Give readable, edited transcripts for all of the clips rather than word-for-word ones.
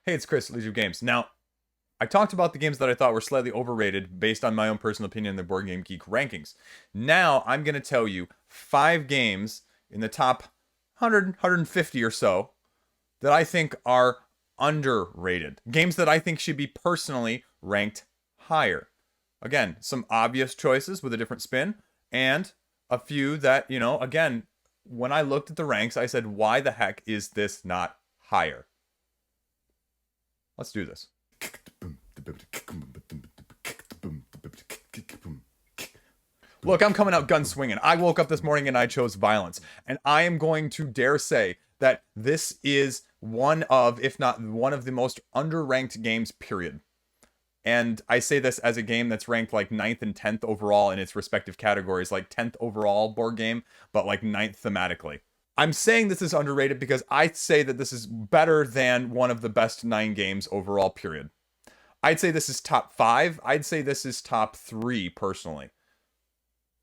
Hey, it's Chris, Liege of Games. Now, I talked about the games that I thought were slightly overrated based on my own personal opinion in the Board Game Geek rankings. Now, I'm going to tell you 5 games in the top 100, 150 or so that I think are underrated. Games that I think should be personally ranked higher. Again, some obvious choices with a different spin, and a few that, again, when I looked at the ranks, I said, why the heck is this not higher? Let's do this. Look, I'm coming out gun swinging. I woke up this morning and I chose violence. And I am going to dare say that this is one of, if not one of the most underranked games, period. And I say this as a game that's ranked like 9th and 10th overall in its respective categories, like 10th overall board game, but like 9th thematically. I'm saying this is underrated because I say that this is better than one of the best 9 games overall, period. I'd say this is top 5. I'd say this is top 3 personally.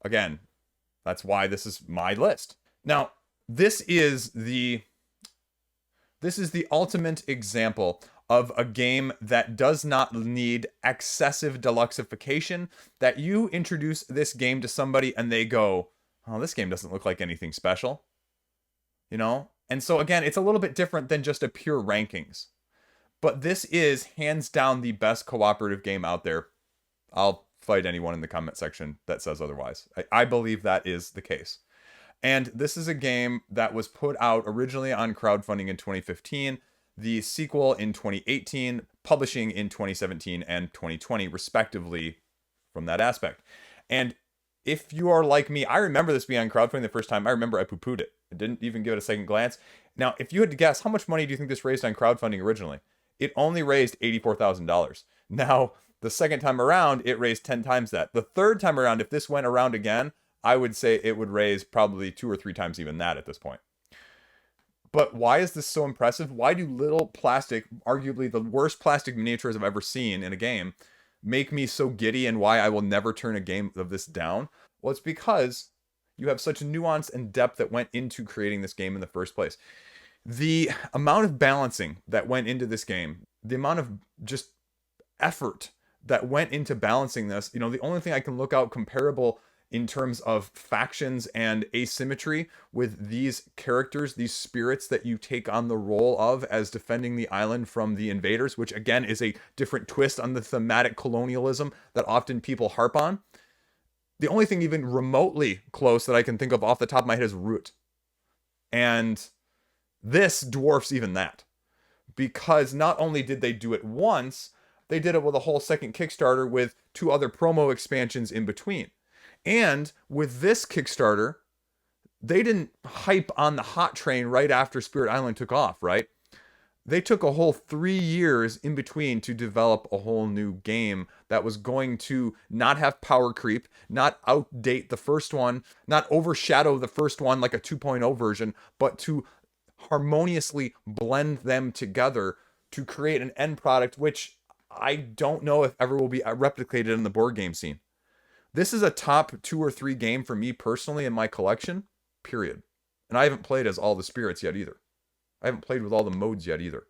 Again, that's why this is my list. Now, this is the ultimate example of a game that does not need excessive deluxeification, that you introduce this game to somebody and they go, oh, this game doesn't look like anything special. And so again, it's a little bit different than just a pure rankings. But this is hands down the best cooperative game out there. I'll fight anyone in the comment section that says otherwise. I believe that is the case. And this is a game that was put out originally on crowdfunding in 2015, the sequel in 2018, publishing in 2017 and 2020, respectively, from that aspect. And if you are like me, I remember this being on crowdfunding the first time. I remember I poo-pooed it. I didn't even give it a second glance. Now, if you had to guess, how much money do you think this raised on crowdfunding originally? It only raised $84,000. Now, the second time around, it raised 10 times that. The third time around, if this went around again, I would say it would raise probably 2 or 3 times even that at this point. But why is this so impressive? Why do little plastic, arguably the worst plastic miniatures I've ever seen in a game, make me so giddy, and why I will never turn a game of this down? Well, it's because you have such nuance and depth that went into creating this game in the first place. The amount of balancing that went into this game, the amount of just effort that went into balancing this, the only thing I can look out comparable in terms of factions and asymmetry with these characters, these spirits that you take on the role of as defending the island from the invaders, which again is a different twist on the thematic colonialism that often people harp on. The only thing even remotely close that I can think of off the top of my head is Root. And this dwarfs even that. Because not only did they do it once, they did it with a whole second Kickstarter with 2 other promo expansions in between. And with this Kickstarter, they didn't hype on the hot train right after Spirit Island took off, right? They took a whole 3 years in between to develop a whole new game that was going to not have power creep, not outdate the first one, not overshadow the first one like a 2.0 version, but to harmoniously blend them together to create an end product, which I don't know if ever will be replicated in the board game scene. This is a top 2 or 3 game for me personally in my collection, period. And I haven't played as all the spirits yet either. I haven't played with all the modes yet either.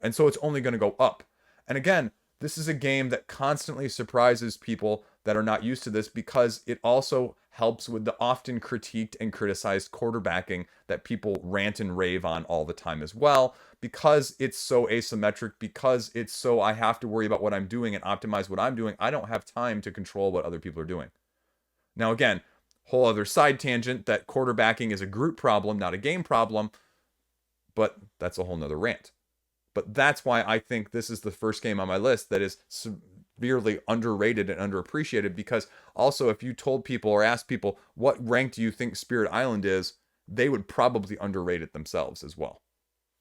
And so it's only going to go up. And again, this is a game that constantly surprises people that are not used to this, because it also helps with the often critiqued and criticized quarterbacking that people rant and rave on all the time as well, because it's so asymmetric, because it's so I have to worry about what I'm doing and optimize what I'm doing. I don't have time to control what other people are doing. Now again, whole other side tangent that quarterbacking is a group problem, not a game problem, but that's a whole nother rant. But that's why I think this is the first game on my list that is severely underrated and underappreciated, because also if you told people or asked people what rank do you think Spirit Island is, they would probably underrate it themselves as well.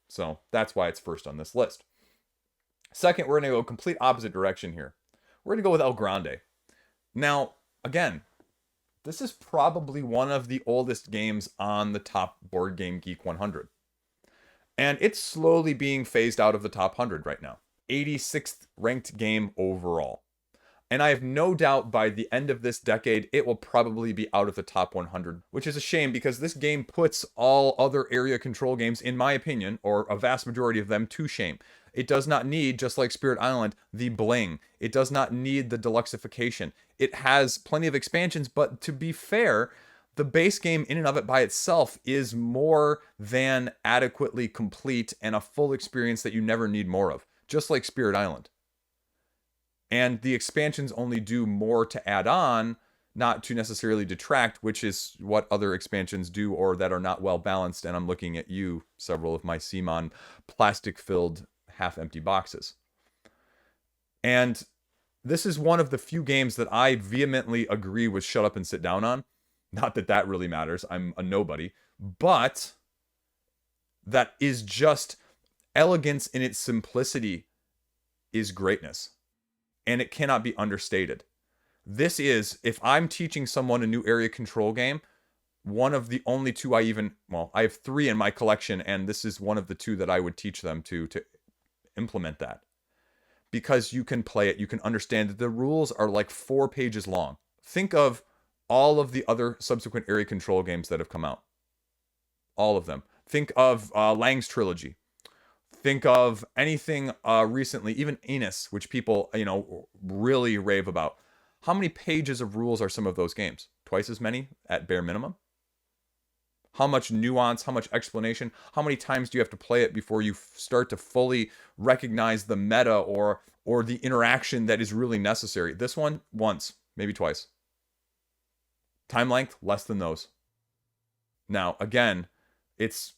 So that's why it's first on this list. Second, we're going to go complete opposite direction here. We're going to go with El Grande. Now, again, this is probably one of the oldest games on the top Board Game Geek 100. And it's slowly being phased out of the top 100 right now. 86th ranked game overall. And I have no doubt by the end of this decade, it will probably be out of the top 100, which is a shame because this game puts all other area control games, in my opinion, or a vast majority of them, to shame. It does not need, just like Spirit Island, the bling. It does not need the deluxification. It has plenty of expansions, but to be fair, the base game in and of it by itself is more than adequately complete and a full experience that you never need more of, just like Spirit Island. And the expansions only do more to add on, not to necessarily detract, which is what other expansions do or that are not well balanced. And I'm looking at you, several of my CMON plastic-filled half-empty boxes. And this is one of the few games that I vehemently agree with shut up and sit down on. Not that that really matters. I'm a nobody. But that is just elegance in its simplicity is greatness. And it cannot be understated. This is, if I'm teaching someone a new area control game, one of the only two I have 3 in my collection, and this is one of the 2 that I would teach them to implement that. Because you can play it, you can understand that the rules are like 4 pages long. Think of all of the other subsequent area control games that have come out. All of them. Think of Lang's trilogy. Think of anything recently, even Enos, which people, really rave about. How many pages of rules are some of those games? Twice as many at bare minimum? How much nuance, how much explanation, how many times do you have to play it before you start to fully recognize the meta or the interaction that is really necessary? This one, once, maybe twice. Time length, less than those. Now, again, it's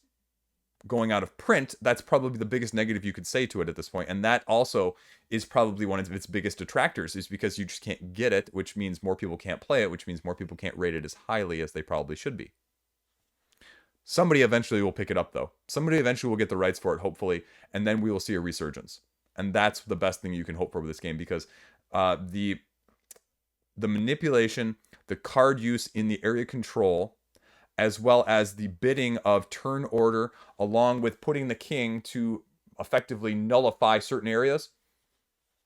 going out of print. That's probably the biggest negative you could say to it at this point. And that also is probably one of its biggest detractors, is because you just can't get it, which means more people can't play it, which means more people can't rate it as highly as they probably should be. Somebody eventually will pick it up, though. Somebody eventually will get the rights for it, hopefully, and then we will see a resurgence. And that's the best thing you can hope for with this game, because the manipulation, the card use in the area control, as well as the bidding of turn order, along with putting the king to effectively nullify certain areas,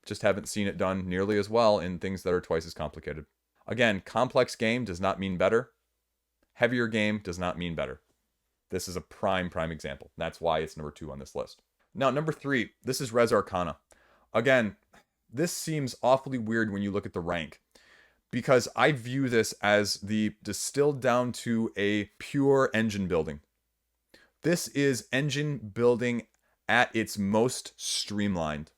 just haven't seen it done nearly as well in things that are twice as complicated. Again, complex game does not mean better. Heavier game does not mean better. This is a prime example. That's why it's number 2 on this list. Now, number 3, this is Res Arcana. Again, this seems awfully weird when you look at the rank, because I view this as the distilled down to a pure engine building. This is engine building at its most streamlined.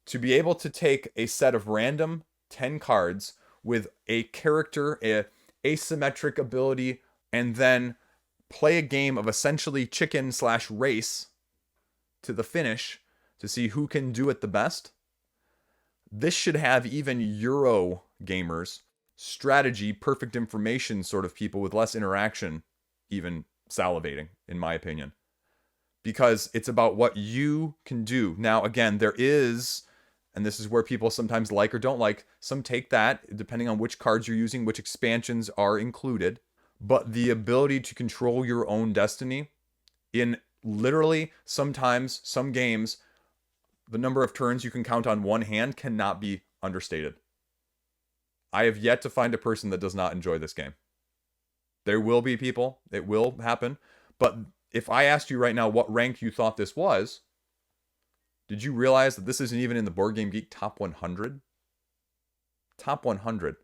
To be able to take a set of random 10 cards with a character, a asymmetric ability, and then play a game of essentially chicken/race to the finish to see who can do it the best. This should have even Euro gamers, strategy, perfect information sort of people with less interaction, even salivating, in my opinion. Because it's about what you can do. Now, again, there is, and this is where people sometimes like or don't like, some take that, depending on which cards you're using, which expansions are included. But the ability to control your own destiny in literally sometimes some games, the number of turns you can count on one hand cannot be understated. I have yet to find a person that does not enjoy this game. There will be people, it will happen, but if I asked you right now what rank you thought this was, did you realize that this isn't even in the BoardGameGeek top 100? Top 100.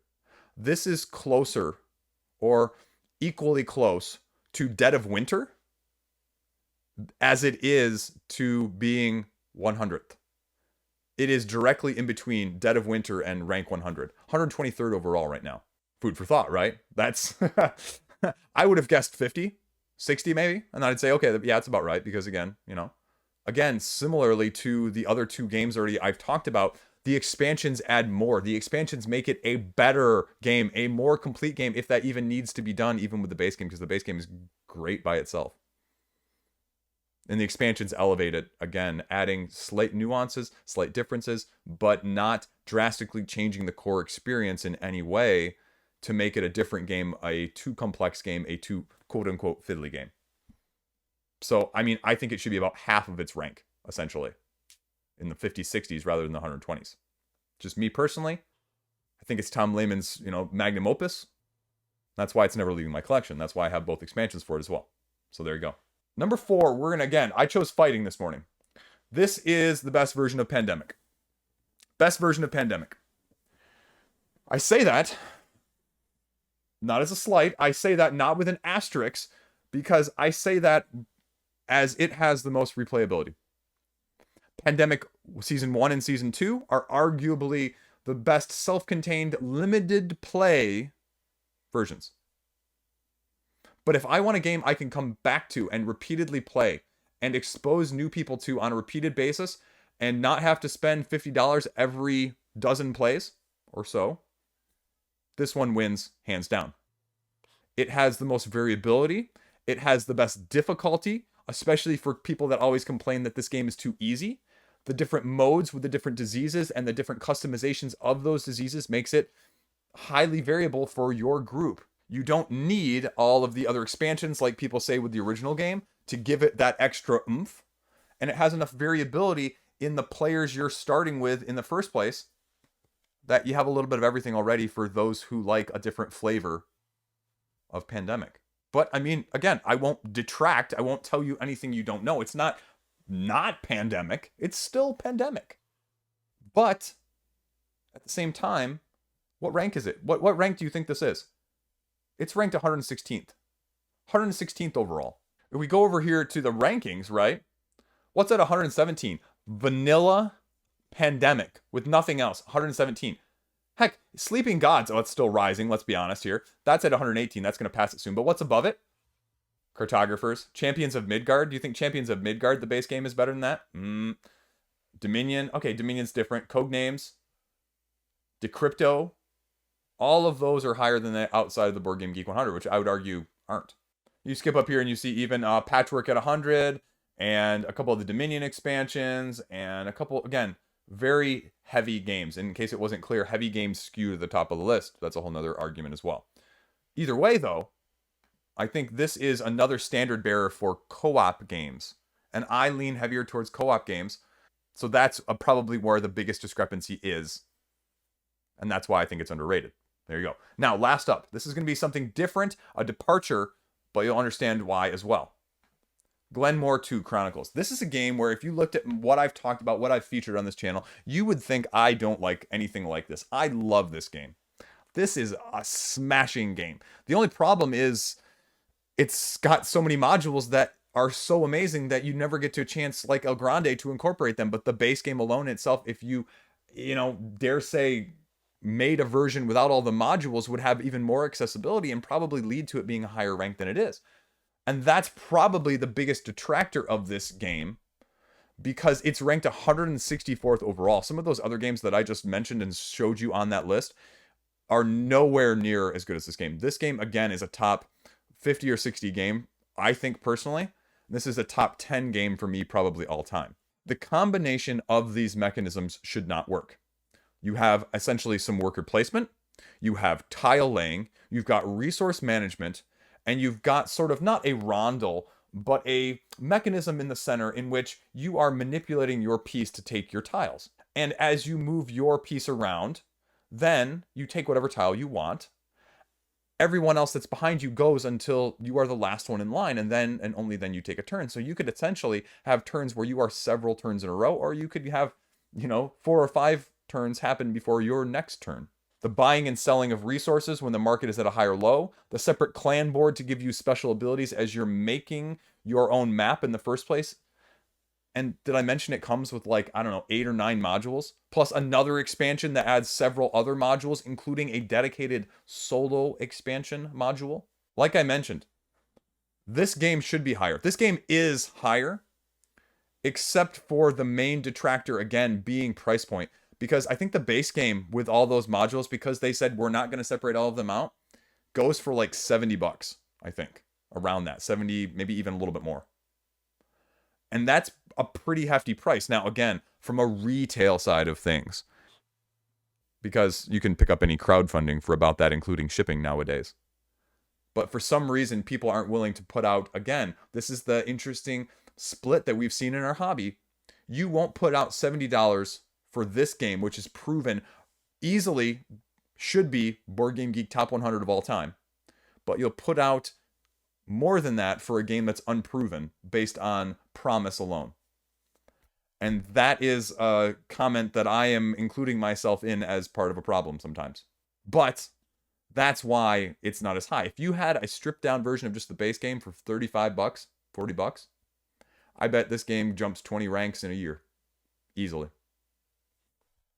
This is closer, or equally close, to Dead of Winter as it is to being 100th. It is directly in between Dead of Winter and rank 100. 123rd overall right now. Food for thought, right? That's... I would have guessed 50, 60 maybe, and I'd say, okay, yeah, it's about right, because again, again, similarly to the other 2 games already I've talked about, the expansions add more. The expansions make it a better game, a more complete game, if that even needs to be done, even with the base game, because the base game is great by itself. And the expansions elevate it, again, adding slight nuances, slight differences, but not drastically changing the core experience in any way to make it a different game, a too complex game, a too quote-unquote fiddly game. So, I mean, I think it should be about half of its rank, essentially, in the 50s, 60s, rather than the 120s. Just me personally, I think it's Tom Lehman's, magnum opus. That's why it's never leaving my collection. That's why I have both expansions for it as well. So there you go. Number 4, we're going to, again, I chose fighting this morning. This is the best version of Pandemic. Best version of Pandemic. I say that not as a slight. I say that not with an asterisk, because I say that as it has the most replayability. Pandemic Season 1 and Season 2 are arguably the best self-contained limited play versions. But if I want a game I can come back to and repeatedly play and expose new people to on a repeated basis and not have to spend $50 every dozen plays or so, this one wins hands down. It has the most variability. It has the best difficulty, especially for people that always complain that this game is too easy. The different modes with the different diseases and the different customizations of those diseases makes it highly variable for your group. You don't need all of the other expansions, like people say with the original game, to give it that extra oomph. And it has enough variability in the players you're starting with in the first place that you have a little bit of everything already for those who like a different flavor of Pandemic. But I mean, again, I won't detract. I won't tell you anything you don't know. It's not Pandemic. It's still Pandemic. But at the same time, what rank is it? What rank do you think this is? It's ranked 116th. 116th overall. If we go over here to the rankings, right? What's at 117? Vanilla Pandemic with nothing else. 117. Heck, Sleeping Gods, oh, it's still rising, let's be honest here. That's at 118. That's going to pass it soon. But what's above it? Cartographers. Champions of Midgard. Do you think Champions of Midgard, the base game, is better than that? Dominion. Okay, Dominion's different. Codenames. Decrypto. All of those are higher than the outside of the Board Game Geek 100, which I would argue aren't. You skip up here and you see even Patchwork at 100, and a couple of the Dominion expansions, and a couple, again, very heavy games. In case it wasn't clear, heavy games skew to the top of the list. That's a whole nother argument as well. Either way, though, I think this is another standard bearer for co-op games. And I lean heavier towards co-op games. So that's probably where the biggest discrepancy is. And that's why I think it's underrated. There you go. Now, last up. This is going to be something different, a departure, but you'll understand why as well. Glenmore 2 Chronicles. This is a game where if you looked at what I've talked about, what I've featured on this channel, you would think I don't like anything like this. I love this game. This is a smashing game. The only problem is it's got so many modules that are so amazing that you never get to a chance like El Grande to incorporate them. But the base game alone itself, if you dare say, made a version without all the modules, would have even more accessibility and probably lead to it being a higher rank than it is. And that's probably the biggest detractor of this game, because it's ranked 164th overall. Some of those other games that I just mentioned and showed you on that list are nowhere near as good as this game. This game, again, is a top 50 or 60 game, I think personally. This is a top 10 game for me, probably all time. The combination of these mechanisms should not work. You have essentially some worker placement, you have tile laying, you've got resource management, and you've got sort of not a rondel, but a mechanism in the center in which you are manipulating your piece to take your tiles. And as you move your piece around, then you take whatever tile you want. Everyone else that's behind you goes until you are the last one in line, and then and only then you take a turn. So you could essentially have turns where you are several turns in a row, or you could have, 4 or 5 turns happen before your next turn. The buying and selling of resources when the market is at a higher low, the separate clan board to give you special abilities as you're making your own map in the first place. And did I mention it comes with 8 or 9 modules, plus another expansion that adds several other modules, including a dedicated solo expansion module? Like I mentioned, this game should be higher. This game is higher, except for the main detractor, again, being price point. Because I think the base game with all those modules, because they said we're not going to separate all of them out, goes for like $70, I think. Around that. 70, maybe even a little bit more. And that's a pretty hefty price. Now, again, from a retail side of things. Because you can pick up any crowdfunding for about that, including shipping nowadays. But for some reason, people aren't willing to put out, again, this is the interesting split that we've seen in our hobby. You won't put out $70 for this game, which is proven easily should be Board Game Geek top 100 of all time. But you'll put out more than that for a game that's unproven based on promise alone. And that is a comment that I am including myself in as part of a problem sometimes. But that's why it's not as high. If you had a stripped down version of just the base game for 35 bucks, 40 bucks, I bet this game jumps 20 ranks in a year. Easily.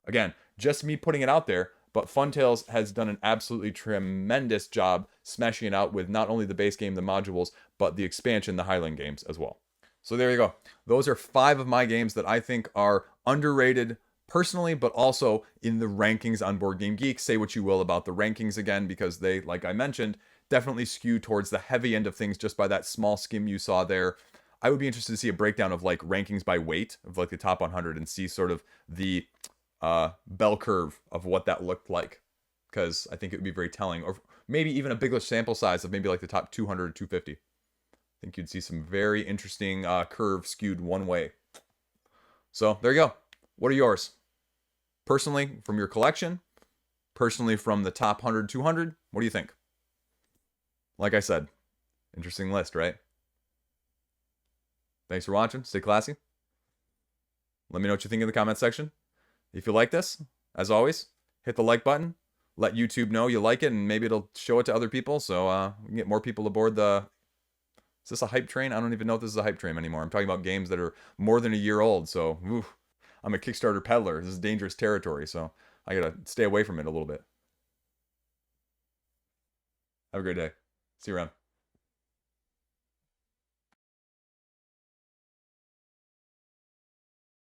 Again, just me putting it out there, but Funtails has done an absolutely tremendous job smashing it out with not only the base game, the modules, but the expansion, the Highland games as well. So there you go. Those are 5 of my games that I think are underrated personally, but also in the rankings on BoardGameGeek. Say what you will about the rankings again, because they, like I mentioned, definitely skew towards the heavy end of things just by that small skim you saw there. I would be interested to see a breakdown of like rankings by weight of like the top 100 and see sort of the bell curve of what that looked like, because I think it would be very telling. Or maybe even a bigger sample size of maybe like the top 200 or 250. I think you'd see some very interesting curve skewed one way. So there you go. What are yours? Personally, from your collection? Personally, from the top 100, 200? What do you think? Like I said, interesting list, right? Thanks for watching. Stay classy. Let me know what you think in the comment section. If you like this, as always, hit the like button. Let YouTube know you like it, and maybe it'll show it to other people, so we can get more people aboard the... Is this a hype train? I don't even know if this is a hype train anymore. I'm talking about games that are more than a year old, so I'm a Kickstarter peddler. This is dangerous territory, so I gotta stay away from it a little bit. Have a great day. See you around.